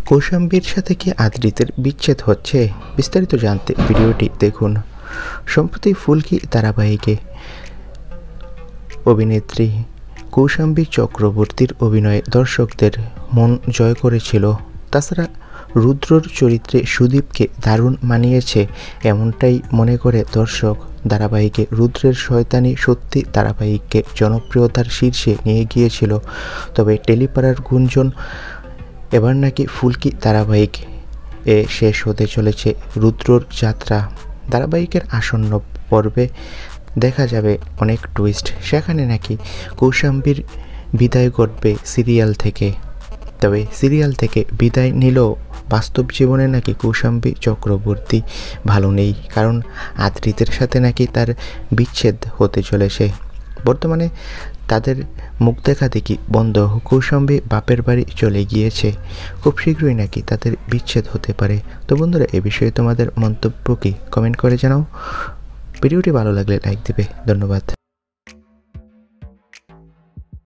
কৌশাম্বীর সাথে কি আদ্রিতের বিচ্ছেদ হচ্ছে? বিস্তারিত জানতে ভিডিওটি দেখুন। সম্প্রতি ফুলকি ধারাবাহিকে অভিনেত্রী কৌশাম্বী চক্রবর্তীর অভিনয়ে দর্শকদের মন জয় করেছিল। তাছাড়া রুদ্রর চরিত্রে সুদীপকে দারুণ মানিয়েছে এমনটাই মনে করে দর্শক। ধারাবাহিকে রুদ্রের শয়তানি সত্যি ধারাবাহিককে জনপ্রিয়তার শীর্ষে নিয়ে গিয়েছিল। তবে টেলিপাড়ার গুঞ্জন এবার নাকি ফুলকি ধারাবাহিক শেষ হতে চলেছে রুদ্রর যাত্রা। ধারাবাহিকের আসন্ন পর্বে দেখা যাবে অনেক টুইস্ট। সেখানে নাকি কৌশাম্বীর বিদায় ঘটবে সিরিয়াল থেকে। তবে সিরিয়াল থেকে বিদায় নিলেও বাস্তব জীবনে নাকি কৌশাম্বী চক্রবর্তী ভালো নেই, কারণ আদ্রিতের সাথে নাকি তার বিচ্ছেদ হতে চলেছে। বর্তমানে তাদের মুখ দেখা দেখি বন্ধ। কৌশাম্বী বাপের বাড়ি চলে গিয়েছে। খুব শীঘ্রই নাকি তাদের বিচ্ছেদ হতে পারে। তো বন্ধুরা, এ বিষয়ে তোমাদের মন্তব্য কি কমেন্ট করে জানাও। ভিডিওটি ভালো লাগলে লাইক দিবে। ধন্যবাদ।